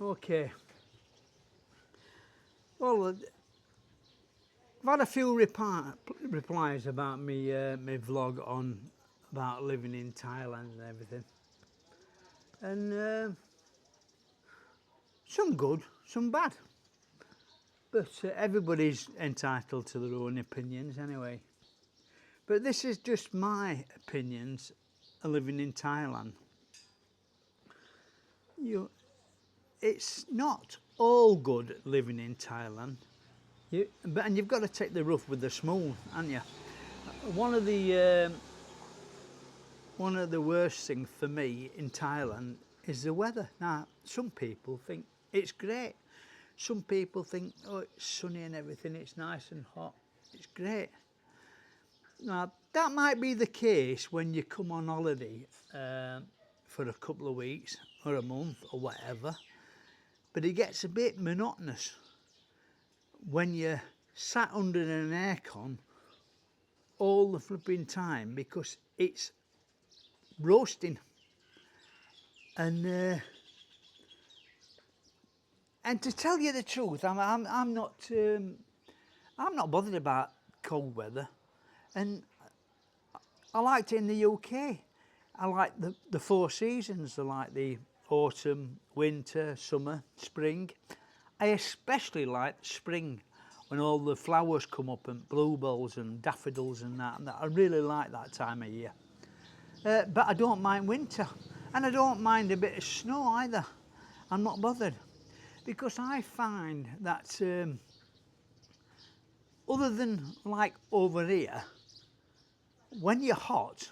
Okay. Well, I've had a few replies about me vlog on about living in Thailand and everything, and some good, some bad. But everybody's entitled to their own opinions anyway. But this is just my opinions of living in Thailand. You, it's not all good living in Thailand. And you've got to take the rough with the smooth, haven't you? One of the one of the worst things for me in Thailand is the weather. Now, some people think it's great. Some people think, oh, it's sunny and everything, it's nice and hot, it's great. Now, that might be the case when you come on holiday for a couple of weeks or a month or whatever, but it gets a bit monotonous when you're sat under an aircon all the flipping time because it's roasting. And to tell you the truth, I'm not bothered about cold weather, and I liked it in the UK. I like the four seasons. I like the autumn, winter, summer, spring. I especially like spring when all the flowers come up and bluebells and daffodils and that. I really like that time of year. But I don't mind winter, and I don't mind a bit of snow either. I'm not bothered because I find that other than like over here, when you're hot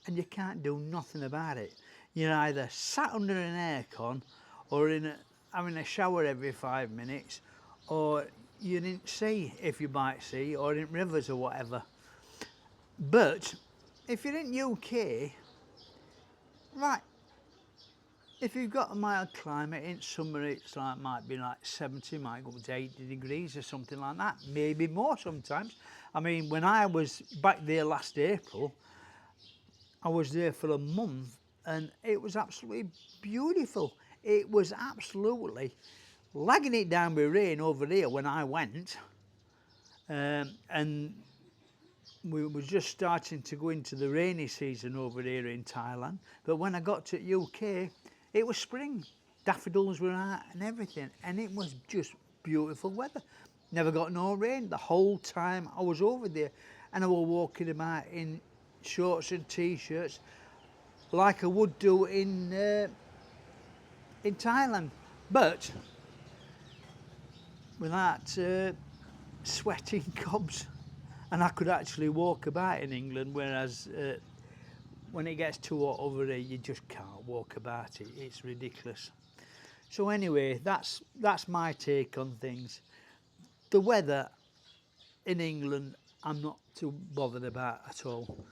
and you can't do nothing about it. You're either sat under an aircon or having a shower every 5 minutes, or you're in sea if you might see, or in rivers or whatever. But if you're in UK, right, if you've got a mild climate, in summer it's like might be like 70, might go to 80 degrees or something like that, maybe more sometimes. I mean, when I was back there last April, I was there for a month and it was absolutely beautiful. It was absolutely lagging it down with rain over here when I went, and we were just starting to go into the rainy season over here in Thailand. But when I got to UK, it was spring. Daffodils were out and everything, and it was just beautiful weather. Never got no rain the whole time I was over there, and I was walking about in shorts and t-shirts like I would do in Thailand, but without sweating cobs, and I could actually walk about in England, whereas when it gets too hot over here, you just can't walk about it. It's ridiculous. So anyway, that's my take on things. The weather in England, I'm not too bothered about at all.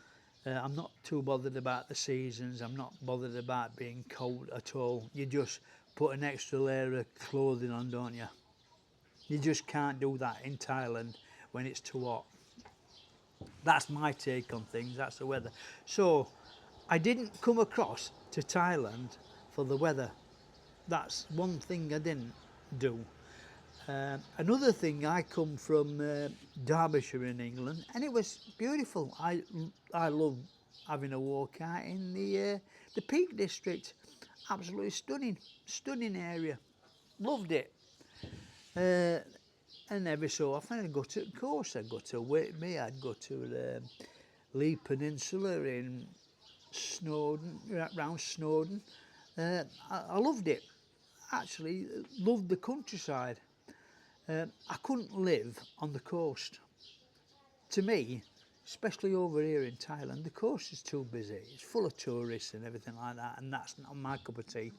I'm not too bothered about the seasons. I'm not bothered about being cold at all. You just put an extra layer of clothing on, don't you? You just can't do that in Thailand when it's too hot. That's my take on things, that's the weather. So I didn't come across to Thailand for the weather. That's one thing I didn't do. Another thing, I come from Derbyshire in England, and it was beautiful. I love having a walk out in the Peak District. Absolutely stunning area. Loved it. And every so often I'd go to, of course, I'd go to Whitby, I'd go to the Lee Peninsula in Snowdon, around Snowdon. I loved it. Actually, loved the countryside. I couldn't live on the coast. To me, especially over here in Thailand, the coast is too busy. It's full of tourists and everything like that, and that's not my cup of tea.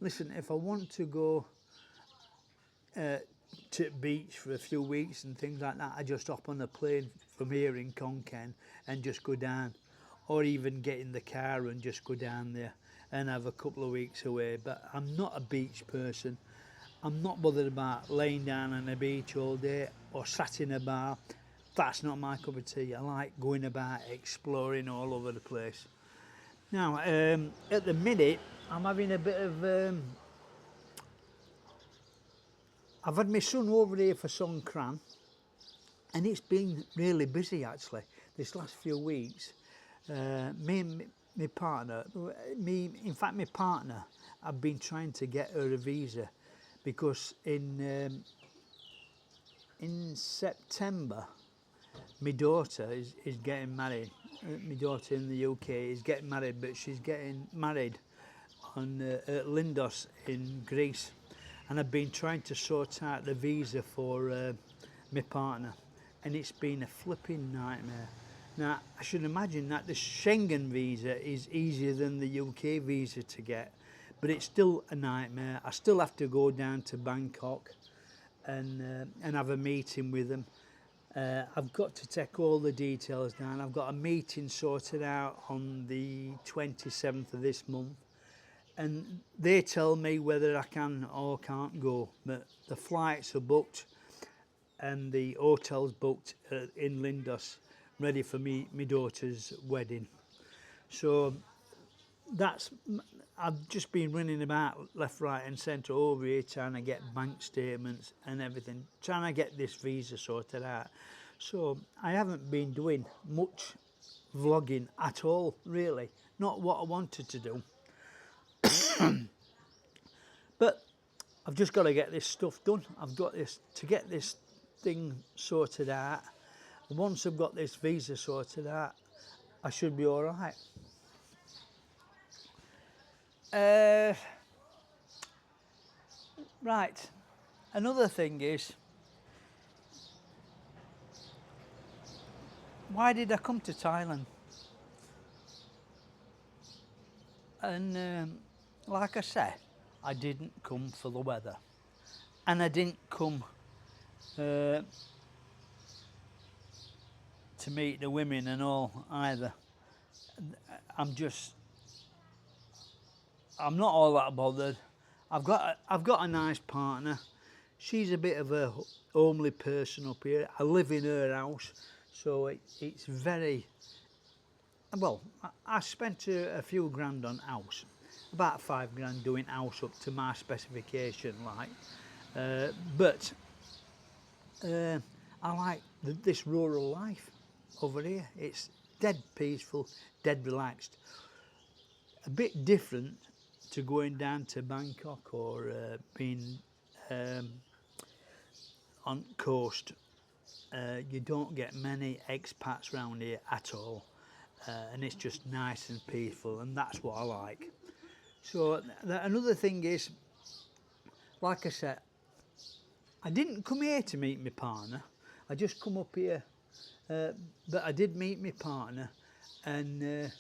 Listen, if I want to go to the beach for a few weeks and things like that, I just hop on a plane from here in Khon Kaen and just go down, or even get in the car and just go down there and have a couple of weeks away. But I'm not a beach person. I'm not bothered about laying down on the beach all day or sat in a bar. That's not my cup of tea. I like going about, exploring all over the place. Now, at the minute, I'm having a bit of I've had my son over here for Songkran, and it's been really busy actually this last few weeks. Me and my partner, my partner, I've been trying to get her a visa because in September my daughter is getting married. My daughter in the UK is getting married, but she's getting married on at Lindos in Greece, and I've been trying to sort out the visa for my partner, and it's been a flipping nightmare. Now, I should imagine that the Schengen visa is easier than the UK visa to get, but it's still a nightmare. I still have to go down to Bangkok and have a meeting with them. I've got to take all the details down. I've got a meeting sorted out on the 27th of this month, and they tell me whether I can or can't go. But the flights are booked and the hotel's booked in Lindos, ready for my daughter's wedding. So that's, I've just been running about left, right and centre over here trying to get bank statements and everything, trying to get this visa sorted out. So I haven't been doing much vlogging at all, really. Not what I wanted to do. But I've just got to get this stuff done. I've got to get this thing sorted out. Once I've got this visa sorted out, I should be all right. Right, another thing is, why did I come to Thailand? And like I said, I didn't come for the weather, and I didn't come to meet the women and all either. I'm not all that bothered. I've got a nice partner. She's a bit of a homely person up here. I live in her house, so it's very well. I spent a few grand on house, about 5 grand doing house up to my specification, like. But I like this rural life over here. It's dead peaceful, dead relaxed. A bit different to going down to Bangkok or being on coast. You don't get many expats around here at all, and it's just nice and peaceful, and that's what I like. So another thing is, like I said, I didn't come here to meet my partner. I just come up here, but I did meet my partner, and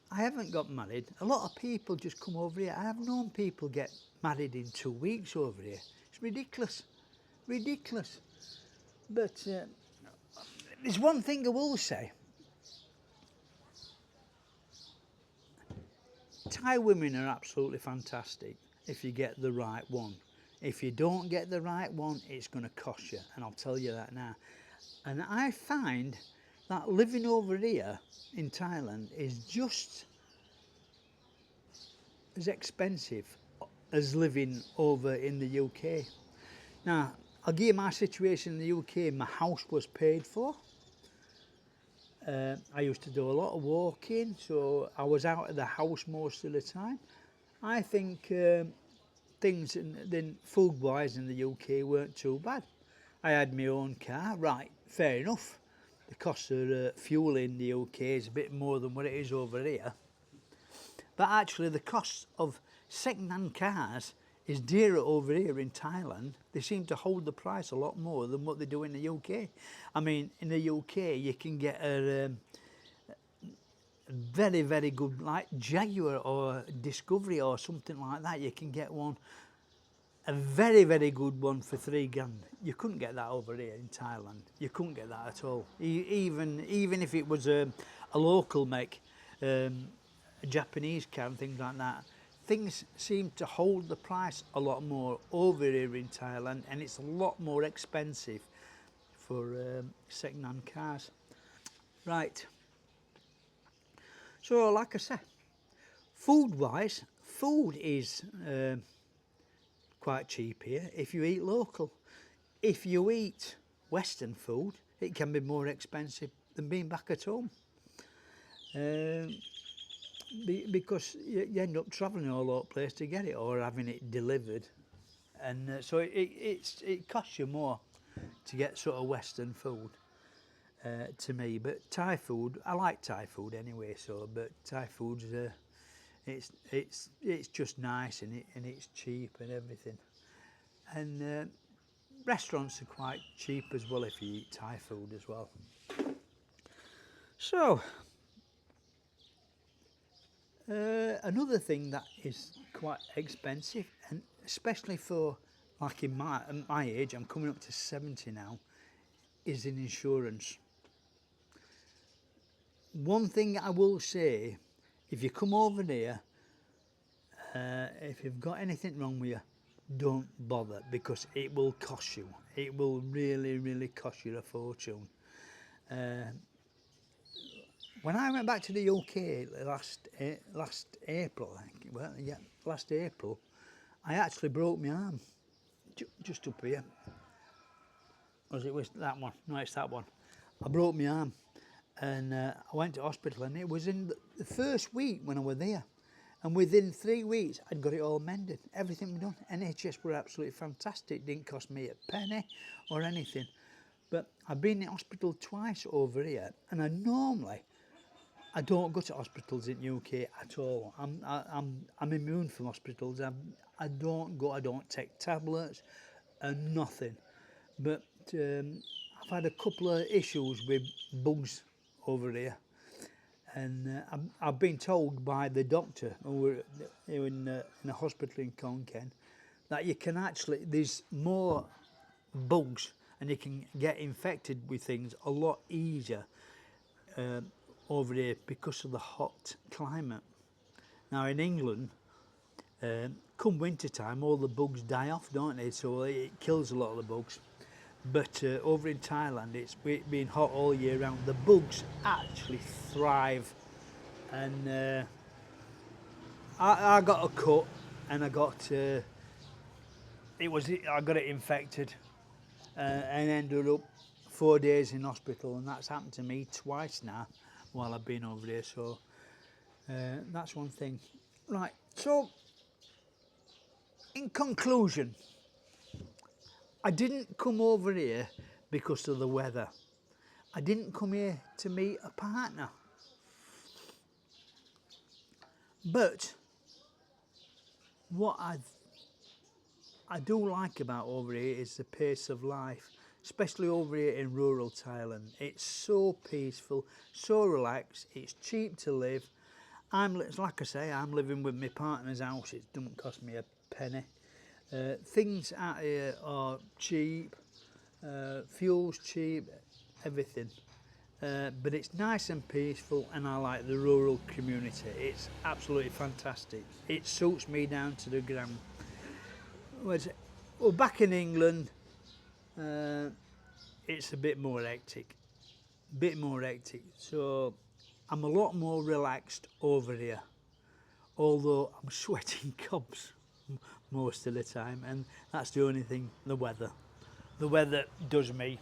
I haven't got married. A lot of people just come over here. I have known people get married in 2 weeks over here. It's ridiculous, ridiculous. But there's one thing I will say. Thai women are absolutely fantastic if you get the right one. If you don't get the right one, it's going to cost you, and I'll tell you that now. And I find that living over here in Thailand is just as expensive as living over in the UK. Now, I'll give you my situation in the UK. My house was paid for. I used to do a lot of walking, so I was out of the house most of the time. I think things in food-wise in the UK weren't too bad. I had my own car, right, fair enough. The cost of fuel in the UK is a bit more than what it is over here. But actually the cost of second-hand cars is dearer over here in Thailand. They seem to hold the price a lot more than what they do in the UK. I mean, in the UK you can get a very, very good, like Jaguar or Discovery or something like that. You can get one, a very, very good one for 3 grand. You couldn't get that over here in Thailand. You couldn't get that at all. Even if it was a local make, a Japanese car and things like that. Things seem to hold the price a lot more over here in Thailand, and it's a lot more expensive for second-hand cars. Right. So, like I said, food-wise, food is quite cheap here if you eat local. If you eat Western food, it can be more expensive than being back at home. Because you end up travelling all over the place to get it or having it delivered. And so it costs you more to get sort of Western food to me. But Thai food, I like Thai food anyway. So, but Thai food's it's just nice and it's cheap and everything. And restaurants are quite cheap as well if you eat Thai food as well. So another thing that is quite expensive, and especially for like in my age, I'm coming up to 70 now, is in insurance. One thing I will say, if you come over here, if you've got anything wrong with you, don't bother, because it will cost you. It will really, really cost you a fortune. When I went back to the UK last April, I think, well, yeah, last April, I actually broke my arm, just up here. Was it that one? No, it's that one. I broke my arm, and I went to hospital, and it was in the first week when I was there. And within 3 weeks, I'd got it all mended. Everything was done. NHS were absolutely fantastic. Didn't cost me a penny or anything. But I've been in hospital twice over here, and I don't go to hospitals in UK at all. I'm immune from hospitals. I don't go. I don't take tablets, and nothing. But I've had a couple of issues with bugs over here. And I've been told by the doctor who were in a hospital in Konkan that you can actually, there's more bugs and you can get infected with things a lot easier over here because of the hot climate. Now in England, come winter time, all the bugs die off, don't they? So it kills a lot of the bugs. But over in Thailand, it's been hot all year round. The bugs actually thrive, and I got a cut, and I got I got it infected, and ended up 4 days in hospital, and that's happened to me twice now while I've been over there. So that's one thing. Right. So in conclusion, I didn't come over here because of the weather. I didn't come here to meet a partner. But what I do like about over here is the pace of life, especially over here in rural Thailand. It's so peaceful, so relaxed, it's cheap to live. Like I say, I'm living with my partner's house. It doesn't cost me a penny. Things out here are cheap, fuel's cheap, everything. But it's nice and peaceful, and I like the rural community. It's absolutely fantastic. It suits me down to the ground. Well, back in England, it's a bit more hectic. So I'm a lot more relaxed over here, although I'm sweating cobs most of the time, and that's the only thing, the weather. The weather does me.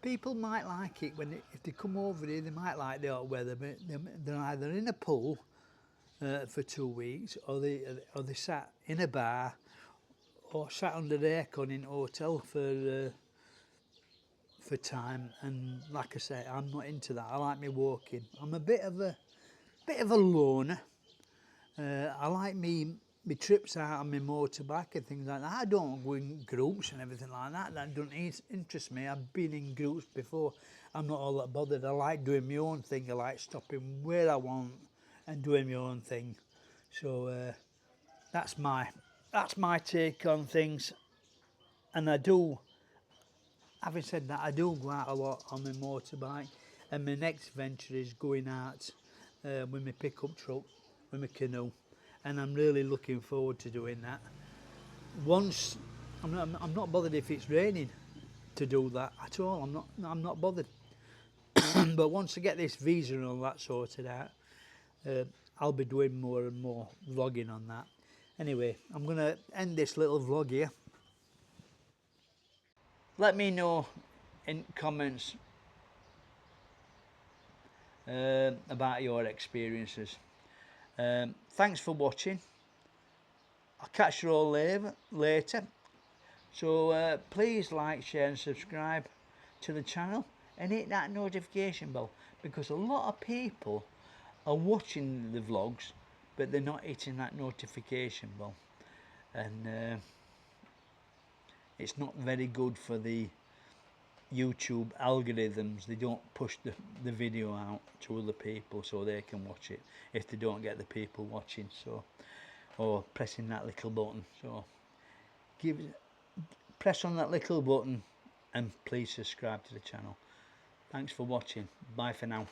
People might like it if they come over here, they might like the hot weather, but they're either in a pool for 2 weeks, or they sat in a bar, or sat under the aircon in a hotel for time. And like I say, I'm not into that. I like me walking. I'm a bit of a loner. I like me trips out on my motorbike and things like that. I don't go in groups and everything like that. That doesn't interest me. I've been in groups before. I'm not all that bothered. I like doing my own thing. I like stopping where I want and doing my own thing. So that's my take on things. And having said that, I do go out a lot on my motorbike. And my next venture is going out with my pickup truck, with my canoe. And I'm really looking forward to doing that. I'm not bothered if it's raining to do that at all. I'm not bothered. But once I get this visa and all that sorted out, I'll be doing more and more vlogging on that. Anyway, I'm going to end this little vlog here. Let me know in comments about your experiences. Thanks for watching. I'll catch you all later. So please like, share and subscribe to the channel and hit that notification bell, because a lot of people are watching the vlogs but they're not hitting that notification bell, and it's not very good for the YouTube algorithms. They don't push the video out to other people so they can watch it if they don't get the people watching, so, or pressing that little button. So press on that little button and please subscribe to the channel. Thanks for watching. Bye for now.